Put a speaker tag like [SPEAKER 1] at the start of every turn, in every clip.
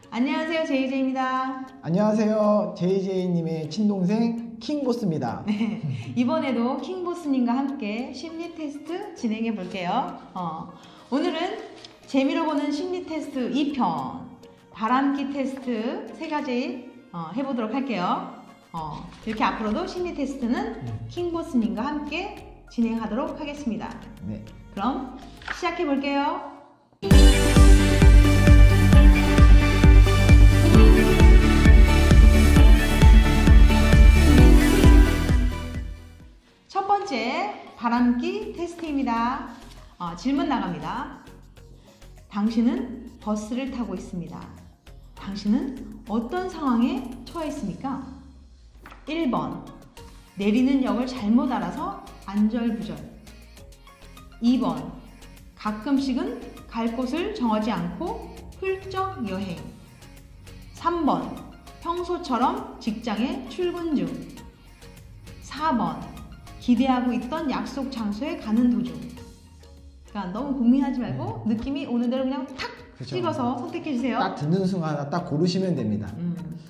[SPEAKER 1] 안녕하세요, JJ입니다.
[SPEAKER 2] 안녕하세요. JJ님의 친동생 킹보스입니다.
[SPEAKER 1] 네, 이번에도 킹보스님과 함께 심리 테스트 진행해 볼게요. 오늘은 재미로 보는 심리 테스트 2편 바람기 테스트 3가지 해보도록 할게요. 이렇게 앞으로도 심리 테스트는 킹보스님과 함께 진행하도록 하겠습니다.
[SPEAKER 2] 네.
[SPEAKER 1] 그럼 시작해 볼게요. 첫 번째 바람기 테스트입니다. 질문 나갑니다. 당신은 버스를 타고 있습니다. 당신은 어떤 상황에 처해 있습니까? 1번 내리는 역을 잘못 알아서 안절부절. 2번 가끔씩은 갈 곳을 정하지 않고 훌쩍 여행. 3번 평소처럼 직장에 출근 중. 4번 기대하고 있던 약속 장소에 가는 도중. 그러니까 너무 고민하지 말고 느낌이 오는 대로 그냥 탁
[SPEAKER 2] 그렇죠.
[SPEAKER 1] 찍어서 선택해 주세요.
[SPEAKER 2] 딱 듣는 순간 딱 고르시면 됩니다.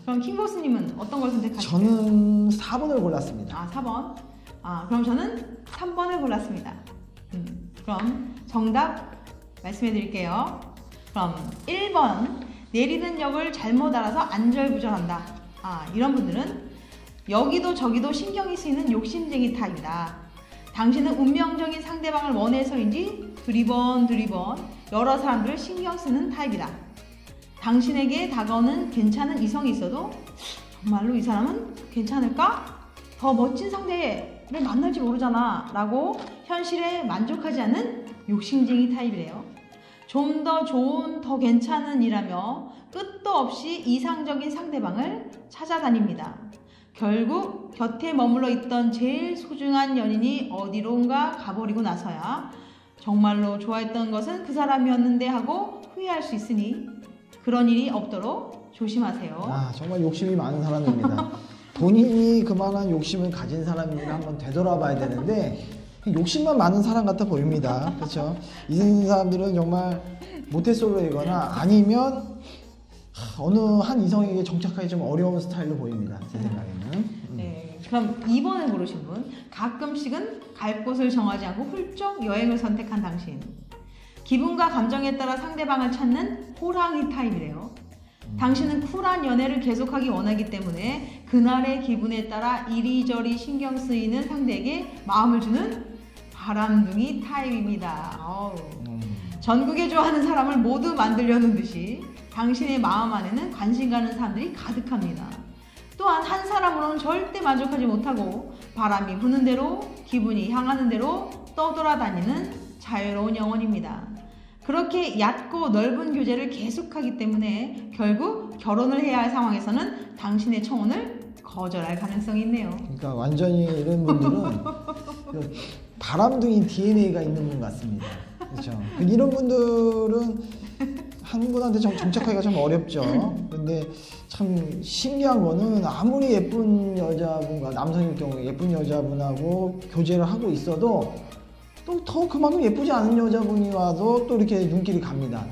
[SPEAKER 1] 그럼 킹보스님은 어떤 걸 선택하실까요?
[SPEAKER 2] 저는 4번을 골랐습니다.
[SPEAKER 1] 4번. 그럼 저는 3번을 골랐습니다. 그럼 정답 말씀해 드릴게요. 그럼 1번 내리는 역을 잘못 알아서 안절부절한다. 이런 분들은 여기도 저기도 신경이 쓰이는 욕심쟁이 타입이다. 당신은 운명적인 상대방을 원해서인지 두리번 여러 사람들을 신경 쓰는 타입이다. 당신에게 다가오는 괜찮은 이성이 있어도 정말로 이 사람은 괜찮을까? 더 멋진 상대를 만날지 모르잖아 라고 현실에 만족하지 않는 욕심쟁이 타입이래요. 좀 더 좋은, 더 괜찮은 이라며 끝도 없이 이상적인 상대방을 찾아다닙니다. 결국 곁에 머물러 있던 제일 소중한 연인이 어디론가 가버리고 나서야 정말로 좋아했던 것은 그 사람이었는데 하고 후회할 수 있으니 그런 일이 없도록 조심하세요.
[SPEAKER 2] 정말 욕심이 많은 사람입니다. 본인이 그만한 욕심을 가진 사람인지를 한번 되돌아봐야 되는데 욕심만 많은 사람 같아 보입니다. 그렇죠? 이 사람들은 정말 모태솔로이거나 아니면 어느 한 이성에게 정착하기 좀 어려운 스타일로 보입니다. 제 생각에는.
[SPEAKER 1] 네, 그럼 2번을 고르신 분. 가끔씩은 갈 곳을 정하지 않고 훌쩍 여행을 선택한 당신. 기분과 감정에 따라 상대방을 찾는 호랑이 타입이래요. 당신은 쿨한 연애를 계속하기 원하기 때문에 그날의 기분에 따라 이리저리 신경 쓰이는 상대에게 마음을 주는 바람둥이 타입입니다. 전국에 좋아하는 사람을 모두 만들려는 듯이 당신의 마음 안에는 관심 가는 사람들이 가득합니다. 또한 한 사람으로는 절대 만족하지 못하고 바람이 부는 대로 기분이 향하는 대로 떠돌아다니는 자유로운 영혼입니다. 그렇게 얕고 넓은 교제를 계속하기 때문에 결국 결혼을 해야 할 상황에서는 당신의 청혼을 거절할 가능성이 있네요.
[SPEAKER 2] 그러니까 완전히 이런 분들은 그 바람둥이 DNA가 있는 분 같습니다. 그렇죠? 이런 분들은 한 분한테 정착하기가 좀 어렵죠. 근데 참 신기한 거는 아무리 예쁜 여자분과 남성일 경우에 예쁜 여자분하고 교제를 하고 있어도 또 더 그만큼 예쁘지 않은 여자분이 와도 또 이렇게 눈길이 갑니다.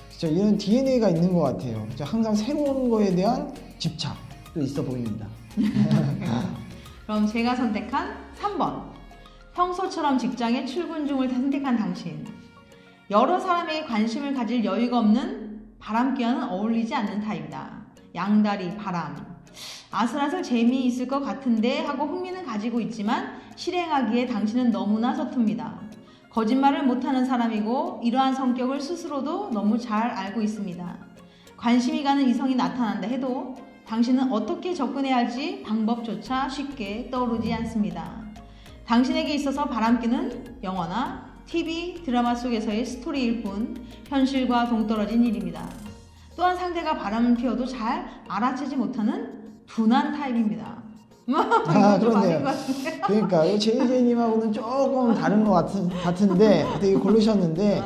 [SPEAKER 2] 진짜 이런 DNA가 있는 것 같아요. 항상 새로운 거에 대한 집착도 있어 보입니다.
[SPEAKER 1] 그럼 제가 선택한 3번. 평소처럼 직장에 출근 중을 선택한 당신. 여러 사람에게 관심을 가질 여유가 없는 바람기와는 어울리지 않는 타입이다. 양다리, 바람. 아슬아슬 재미있을 것 같은데 하고 흥미는 가지고 있지만 실행하기에 당신은 너무나 서툽니다. 거짓말을 못하는 사람이고 이러한 성격을 스스로도 너무 잘 알고 있습니다. 관심이 가는 이성이 나타난다 해도 당신은 어떻게 접근해야 할지 방법조차 쉽게 떠오르지 않습니다. 당신에게 있어서 바람기는 영화나 TV, 드라마 속에서의 스토리일 뿐 현실과 동떨어진 일입니다. 또한 상대가 바람을 피워도 잘 알아채지 못하는 둔한 타입입니다.
[SPEAKER 2] 그렇네요. 그러니까 JJ님하고는 조금 다른 것 같은데 되게 고르셨는데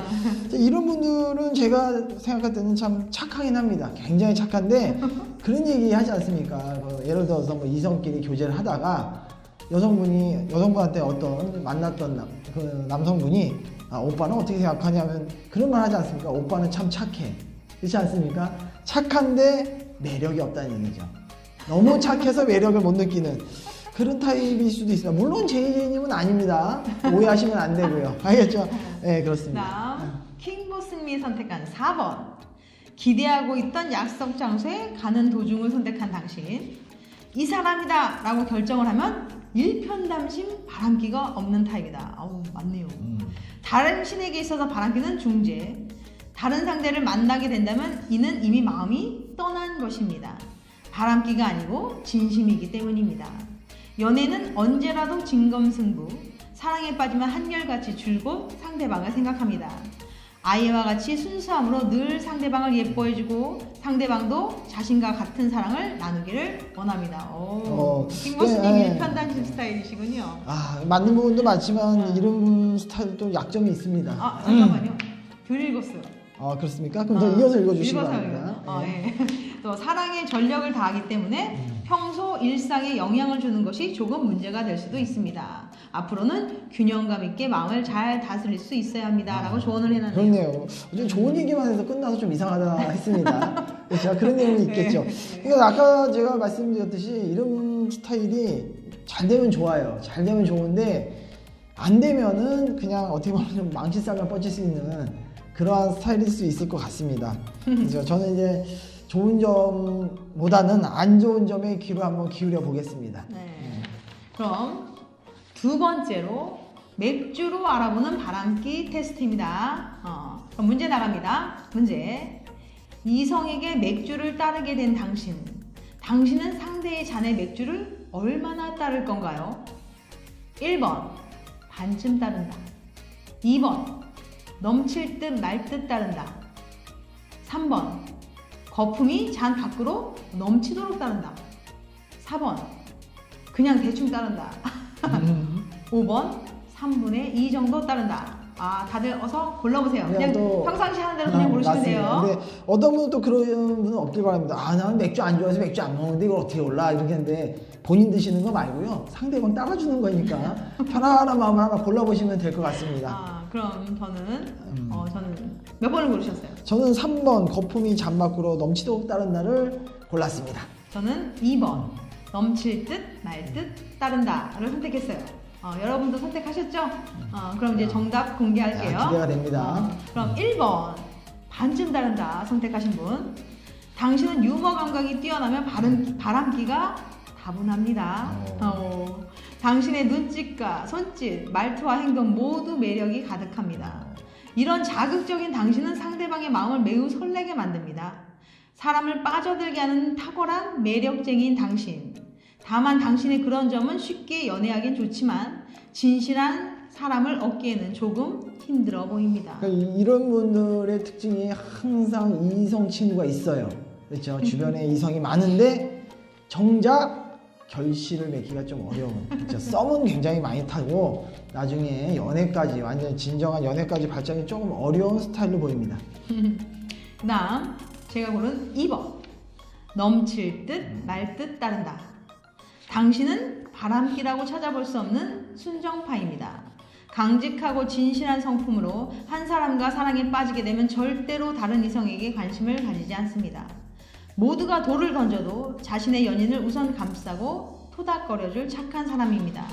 [SPEAKER 2] 이런 분들은 제가 생각할 때는 참 착하긴 합니다. 굉장히 착한데 그런 얘기 하지 않습니까? 예를 들어서 뭐 이성끼리 교제를 하다가 여성분한테 어떤 만났던 그 남성분이 오빠는 어떻게 생각하냐면 그런 말 하지 않습니까? 오빠는 참 착해. 그렇지 않습니까? 착한데 매력이 없다는 얘기죠. 너무 착해서 매력을 못 느끼는 그런 타입일 수도 있습니다. 물론 제이제이님은 아닙니다. 오해하시면 안 되고요. 알겠죠? 네, 그렇습니다.
[SPEAKER 1] 다음 킹보스님이 선택한 4번. 기대하고 있던 약속 장소에 가는 도중을 선택한 당신. 이 사람이다 라고 결정을 하면 일편단심 바람기가 없는 타입이다. 아우, 맞네요. 다른 신에게 있어서 바람기는 중재. 다른 상대를 만나게 된다면 이는 이미 마음이 떠난 것입니다. 바람기가 아니고 진심이기 때문입니다. 연애는 언제라도 진검승부. 사랑에 빠지면 한결같이 줄곧 상대방을 생각합니다. 아이와 같이 순수함으로 늘 상대방을 예뻐해주고 상대방도 자신과 같은 사랑을 나누기를 원합니다. 킹보스님
[SPEAKER 2] 네.
[SPEAKER 1] 일편단심 스타일이시군요.
[SPEAKER 2] 아, 맞는 부분도 많지만 이런 스타일도 약점이 있습니다.
[SPEAKER 1] 아, 잠깐만요. 덜 읽었어요.
[SPEAKER 2] 아, 그렇습니까? 그럼 더 이어서 읽어주시기
[SPEAKER 1] 읽어서요.
[SPEAKER 2] 바랍니다.
[SPEAKER 1] 예. 또 사랑에 전력을 다하기 때문에 평소 일상에 영향을 주는 것이 조금 문제가 될 수도 있습니다. 앞으로는 균형감 있게 마음을 잘 다스릴 수 있어야 합니다. 라고 조언을 해놨네요.
[SPEAKER 2] 그렇네요. 좀 좋은 얘기만 해서 끝나서 좀 이상하다 했습니다. 그렇죠? 그런 내용이 있겠죠.
[SPEAKER 1] 네.
[SPEAKER 2] 그러니까 아까 제가 말씀드렸듯이 이런 스타일이 잘 되면 좋아요. 잘 되면 좋은데 안 되면은 그냥 어떻게 보면 좀 망치살만 뻗칠 수 있는 그러한 스타일일 수 있을 것 같습니다. 그래서 저는 이제 좋은 점보다는 안 좋은 점에 귀를 한번 기울여 보겠습니다.
[SPEAKER 1] 네. 그럼 두 번째로 맥주로 알아보는 바람기 테스트입니다. 그럼 문제 나갑니다. 문제. 이성에게 맥주를 따르게 된 당신. 당신은 상대의 잔의 맥주를 얼마나 따를 건가요? 1번 반쯤 따른다. 2번 넘칠 듯 말 듯 따른다. 3번 거품이 잔 밖으로 넘치도록 따른다. 4번 그냥 대충 따른다. 5번 3분의 2 정도 따른다. 아, 다들 어서 골라보세요. 그냥 평상시 하는 대로 그냥 고르시면 돼요.
[SPEAKER 2] 근데 어떤 분은 또 그런 분은 없길 바랍니다. 아, 나는 맥주 안 좋아해서 맥주 안 먹는데 이걸 어떻게 골라? 이렇게 했는데 본인 드시는 거 말고요. 상대방 따라주는 거니까 편안한 마음을 하나 골라보시면 될 것 같습니다.
[SPEAKER 1] 아, 그럼 저는 몇 번을 고르셨어요?
[SPEAKER 2] 저는 3번 거품이 잔 밖으로 넘치도록 따른다를 골랐습니다.
[SPEAKER 1] 저는 2번 넘칠 듯 말 듯 따른다를 선택했어요. 여러분도 선택하셨죠? 그럼 이제 정답 공개할게요.
[SPEAKER 2] 기대가 됩니다.
[SPEAKER 1] 그럼 1번 반쯤 따른다 선택하신 분. 당신은 유머 감각이 뛰어나면 바람기가 다분합니다. 당신의 눈짓과 손짓, 말투와 행동 모두 매력이 가득합니다. 이런 자극적인 당신은 상대방의 마음을 매우 설레게 만듭니다. 사람을 빠져들게 하는 탁월한 매력쟁이인 당신. 다만 당신의 그런 점은 쉽게 연애하기는 좋지만 진실한 사람을 얻기에는 조금 힘들어 보입니다.
[SPEAKER 2] 그러니까 이런 분들의 특징이 항상 이성 친구가 있어요. 그렇죠? 주변에 이성이 많은데 정작 결실을 맺기가 좀 어려운. 그렇죠? 썸은 굉장히 많이 타고 나중에 연애까지 완전 진정한 연애까지 발전이 조금 어려운 스타일로 보입니다.
[SPEAKER 1] 그 다음 제가 고른 2번 넘칠 듯 말 듯 따른다. 당신은 바람기라고 찾아볼 수 없는 순정파입니다. 강직하고 진실한 성품으로 한 사람과 사랑에 빠지게 되면 절대로 다른 이성에게 관심을 가지지 않습니다. 모두가 돌을 던져도 자신의 연인을 우선 감싸고 토닥거려줄 착한 사람입니다.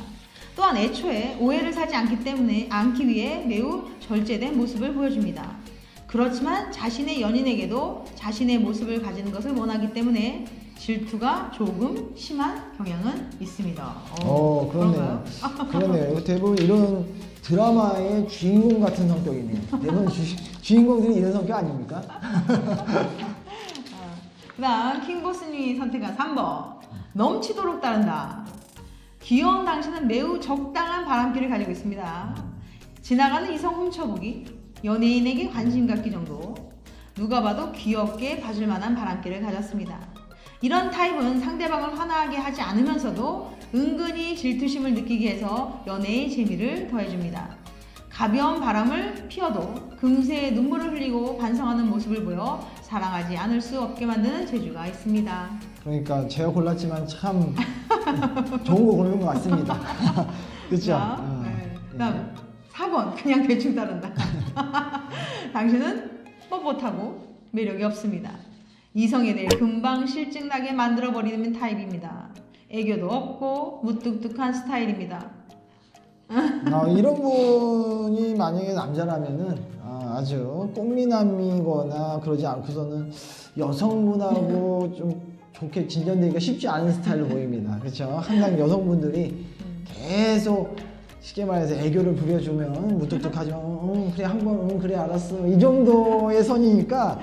[SPEAKER 1] 또한 애초에 오해를 사지 않기 위해 매우 절제된 모습을 보여줍니다. 그렇지만 자신의 연인에게도 자신의 모습을 가지는 것을 원하기 때문에 질투가 조금 심한 경향은 있습니다.
[SPEAKER 2] 그렇네요. 그러네요. 대부분 이런 드라마의 주인공 같은 성격이네요. 대부분 주인공들이 이런 성격 아닙니까?
[SPEAKER 1] 그 다음 킹보스님이 선택한 3번 넘치도록 따른다. 귀여운 당신은 매우 적당한 바람기를 가지고 있습니다. 지나가는 이성 훔쳐보기, 연예인에게 관심 갖기 정도, 누가 봐도 귀엽게 봐줄 만한 바람기를 가졌습니다. 이런 타입은 상대방을 화나게 하지 않으면서도 은근히 질투심을 느끼게 해서 연애의 재미를 더해줍니다. 가벼운 바람을 피워도 금세 눈물을 흘리고 반성하는 모습을 보여 사랑하지 않을 수 없게 만드는 재주가 있습니다.
[SPEAKER 2] 그러니까 제가 골랐지만 참 좋은 거 고른 것 같습니다. 그렇죠?
[SPEAKER 1] 네. 그다음 4번 그냥 대충 따른다. 당신은 뻣뻣하고 매력이 없습니다. 이성에 대해 금방 실증나게 만들어버리는 타입입니다. 애교도 없고 무뚝뚝한 스타일입니다.
[SPEAKER 2] 이런 분이 만약에 남자라면은 아주 꽃미남이거나 그러지 않고서는 여성분하고 좀 좋게 진전되기가 쉽지 않은 스타일로 보입니다. 그렇죠? 항상 여성분들이 계속 쉽게 말해서 애교를 부려주면 무뚝뚝하죠. 그래 한번 그래 알았어 이 정도의 선이니까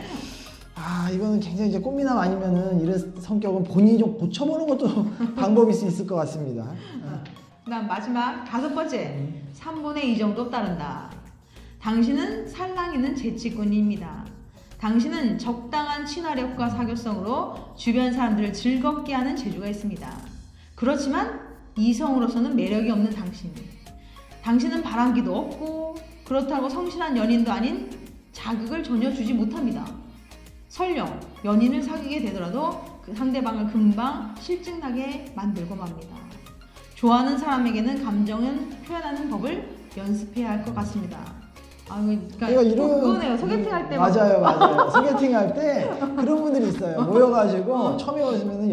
[SPEAKER 2] 이거는 굉장히 이제 꽃미남 아니면은 이런 성격은 본인이 좀 고쳐보는 것도 방법일 수 있을 것 같습니다.
[SPEAKER 1] 그다음 마지막 5번째 3분의 2 정도 따른다. 당신은 살랑 있는 재치꾼입니다. 당신은 적당한 친화력과 사교성으로 주변 사람들을 즐겁게 하는 재주가 있습니다. 그렇지만 이성으로서는 매력이 없는 당신. 당신은 바람기도 없고 그렇다고 성실한 연인도 아닌 자극을 전혀 주지 못합니다. 설령 연인을 사귀게 되더라도 그 상대방을 금방 실증나게 만들고 맙니다. 좋아하는 사람에게는 감정은 표현하는 법을 연습해야 할 것 같습니다. 그러니까
[SPEAKER 2] 이런
[SPEAKER 1] 그거네요. 소개팅 할 때
[SPEAKER 2] 맞아요. 소개팅 할 때 그런 분들이 있어요. 모여가지고 처음에 오시면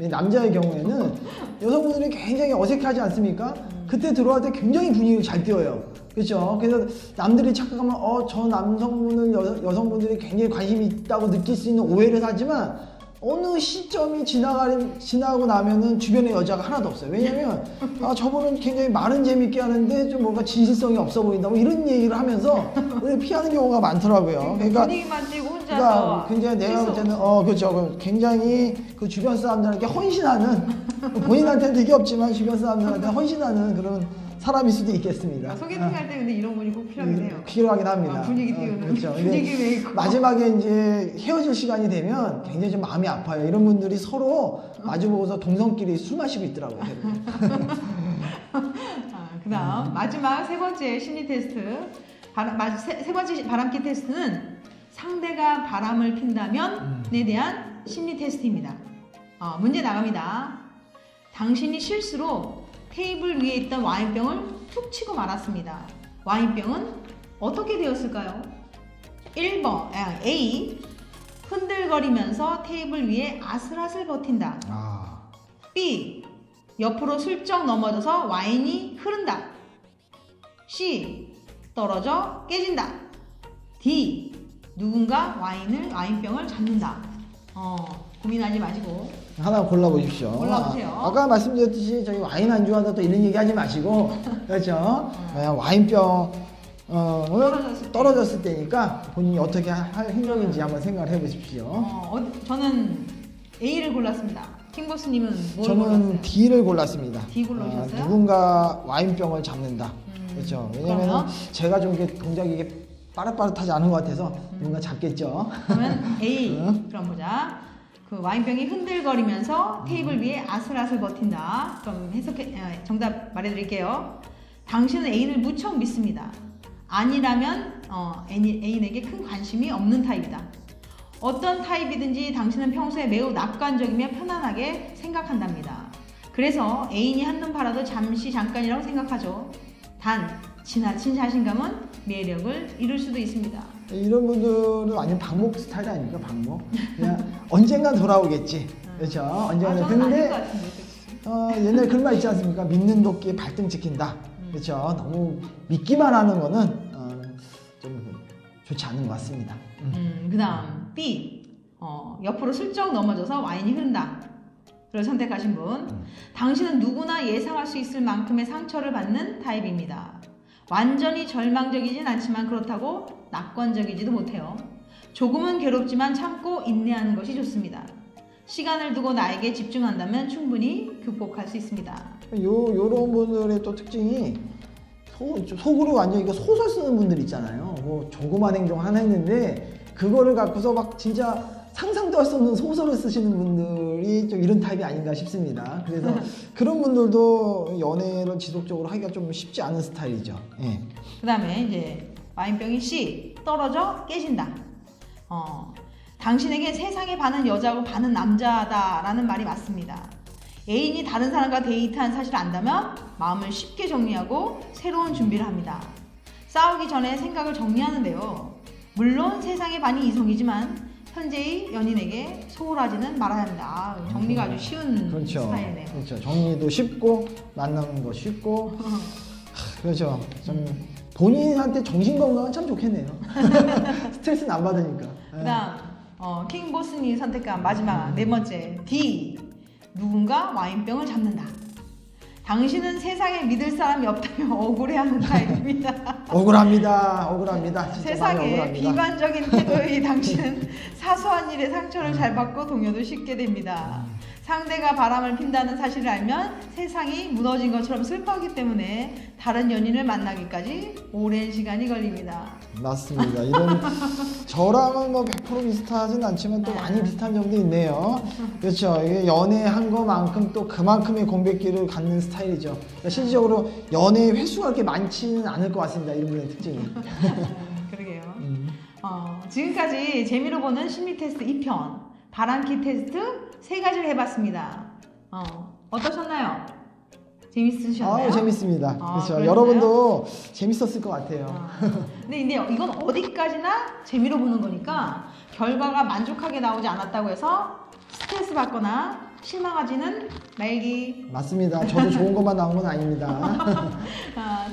[SPEAKER 2] 남자의 경우에는 여성분들이 굉장히 어색하지 않습니까? 그때 들어갈 때 굉장히 분위기를 잘 띄워요. 그렇죠? 그래서 남들이 착각하면 저 남성분을 여성분들이 굉장히 관심이 있다고 느낄 수 있는 오해를 사지만 어느 시점이 지나고 나면은 주변에 여자가 하나도 없어요. 왜냐면 저분은 굉장히 말은 재밌게 하는데 좀 뭔가 진실성이 없어 보인다 뭐 이런 얘기를 하면서 오히려 피하는 경우가 많더라고요. 그러니까
[SPEAKER 1] 분위기만 띄고 혼자서
[SPEAKER 2] 굉장히 내가 볼 때는 그렇죠. 굉장히 그 주변 사람들한테 헌신하는 본인한테는 되게 없지만 주변 사람들한테 헌신하는 그런 사람일 수도 있겠습니다.
[SPEAKER 1] 소개팅 할 때 근데 이런 분이 꼭 필요하긴 해요.
[SPEAKER 2] 필요하긴 합니다.
[SPEAKER 1] 분위기 띄우는.
[SPEAKER 2] 그렇죠.
[SPEAKER 1] 분위기 메이커.
[SPEAKER 2] 마지막에 이제 헤어질 시간이 되면 굉장히 좀 마음이 아파요. 이런 분들이 서로 마주보고서 동성끼리 술 마시고 있더라고요.
[SPEAKER 1] 그다음 마지막 3번째 심리 테스트. 세 번째 바람기 테스트는 상대가 바람을 핀다면에 대한 심리 테스트입니다. 문제 나갑니다. 당신이 실수로 테이블 위에 있던 와인병을 툭 치고 말았습니다. 와인병은 어떻게 되었을까요? 1번 A. 흔들거리면서 테이블 위에 아슬아슬 버틴다. B. 옆으로 슬쩍 넘어져서 와인이 흐른다. C. 떨어져 깨진다. D. 누군가 와인병을 잡는다. 고민하지 마시고
[SPEAKER 2] 하나 골라보십시오.
[SPEAKER 1] 골라보세요.
[SPEAKER 2] 아까 말씀드렸듯이 저희 와인 안 좋아한다 또 이런 얘기 하지 마시고 그렇죠? 와인병 떨어졌을 때니까 본인이 어떻게 할 행동인지 한번 생각을 해보십시오.
[SPEAKER 1] 저는 A를 골랐습니다. 킹보스님은 뭘
[SPEAKER 2] 저는
[SPEAKER 1] 골랐어요?
[SPEAKER 2] D를 골랐습니다.
[SPEAKER 1] D 골라주셨어요?
[SPEAKER 2] 누군가 와인병을 잡는다. 그렇죠? 왜냐면 제가 좀 이게 동작이 이게 빠릇빠릇하지 않은 것 같아서 누군가 잡겠죠.
[SPEAKER 1] 그러면 A. 그럼 보자. 그 와인병이 흔들거리면서 테이블 위에 아슬아슬 버틴다. 그럼 정답 말해드릴게요. 당신은 애인을 무척 믿습니다. 아니라면 애인에게 큰 관심이 없는 타입이다. 어떤 타입이든지 당신은 평소에 매우 낙관적이며 편안하게 생각한답니다. 그래서 애인이 한눈 팔아도 잠깐이라고 생각하죠. 단 지나친 자신감은 매력을 잃을 수도 있습니다.
[SPEAKER 2] 이런 분들은 완전 방목 스타일 아닙니까? 방목. 그냥 언젠간 돌아오겠지. 그렇죠? 언젠간. 근데 옛날 그런 말 있지 않습니까? 믿는 도끼에 발등 찍힌다. 그렇죠? 너무 믿기만 하는 거는 좀 좋지 않은 것 같습니다.
[SPEAKER 1] 그다음 B. 옆으로 슬쩍 넘어져서 와인이 흐른다. 를 선택하신 분. 당신은 누구나 예상할 수 있을 만큼의 상처를 받는 타입입니다. 완전히 절망적이진 않지만 그렇다고 낙관적이지도 못해요. 조금은 괴롭지만 참고 인내하는 것이 좋습니다. 시간을 두고 나에게 집중한다면 충분히 극복할 수 있습니다.
[SPEAKER 2] 요런 분들의 또 특징이 속으로 완전 이거 소설 쓰는 분들 있잖아요. 뭐 조그만 행동 하나 했는데 그거를 갖고서 막 진짜 상상도 할 수 없는 소설을 쓰시는 분들이 좀 이런 타입이 아닌가 싶습니다. 그래서 그런 분들도 연애를 지속적으로 하기가 좀 쉽지 않은 스타일이죠. 예.
[SPEAKER 1] 그 다음에 이제 와인병이 C. 떨어져 깨진다. 당신에게 세상에 반은 여자고 반은 남자다라는 말이 맞습니다. 애인이 다른 사람과 데이트한 사실을 안다면 마음을 쉽게 정리하고 새로운 준비를 합니다. 싸우기 전에 생각을 정리하는데요. 물론 세상의 반이 이성이지만 현재의 연인에게 소홀하지는 말아야 합니다. 아, 정리가 아주 쉬운
[SPEAKER 2] 그렇죠.
[SPEAKER 1] 스타일이네요.
[SPEAKER 2] 그렇죠. 정리도 쉽고 만나는 거 쉽고 그렇죠. 좀 본인한테 정신 건강은 참 좋겠네요. 스트레스는 안 받으니까.
[SPEAKER 1] 그다음 킹보스님이 선택한 마지막 네 번째 D. 누군가 와인병을 잡는다. 당신은 세상에 믿을 사람이 없다며 억울해하는 타입입니다.
[SPEAKER 2] 억울합니다. 진짜 많이
[SPEAKER 1] 세상에
[SPEAKER 2] 억울합니다.
[SPEAKER 1] 비관적인 태도의 당신은 사소한 일에 상처를 잘 받고 동요도 쉽게 됩니다. 상대가 바람을 핀다는 사실을 알면 세상이 무너진 것처럼 슬퍼하기 때문에 다른 연인을 만나기까지 오랜 시간이 걸립니다.
[SPEAKER 2] 맞습니다. 이런 저랑은 뭐 100% 비슷하진 않지만 또 많이 비슷한 점도 있네요. 그렇죠. 이게 연애한 것만큼 또 그만큼의 공백기를 갖는 스타일이죠. 그러니까 실질적으로 연애 횟수가 그렇게 많지는 않을 것 같습니다. 이런 분의 특징이.
[SPEAKER 1] 그러게요. 지금까지 재미로 보는 심리 테스트 2편 바람기 테스트 3가지를 해봤습니다. 어떠셨나요? 재밌으셨나요?
[SPEAKER 2] 재밌습니다. 그렇죠.
[SPEAKER 1] 그러셨나요?
[SPEAKER 2] 여러분도 재밌었을 것 같아요.
[SPEAKER 1] 근데 이건 어디까지나 재미로 보는 거니까 결과가 만족하게 나오지 않았다고 해서 스트레스 받거나 실망하지는 말기.
[SPEAKER 2] 맞습니다. 저도 좋은 것만 나온 건 아닙니다.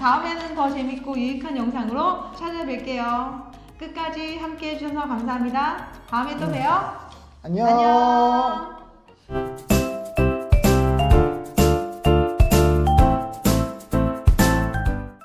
[SPEAKER 1] 다음에는 더 재밌고 유익한 영상으로 찾아뵐게요. 끝까지 함께 해주셔서 감사합니다. 다음에 또 봬요.
[SPEAKER 2] 안녕.
[SPEAKER 1] 안녕.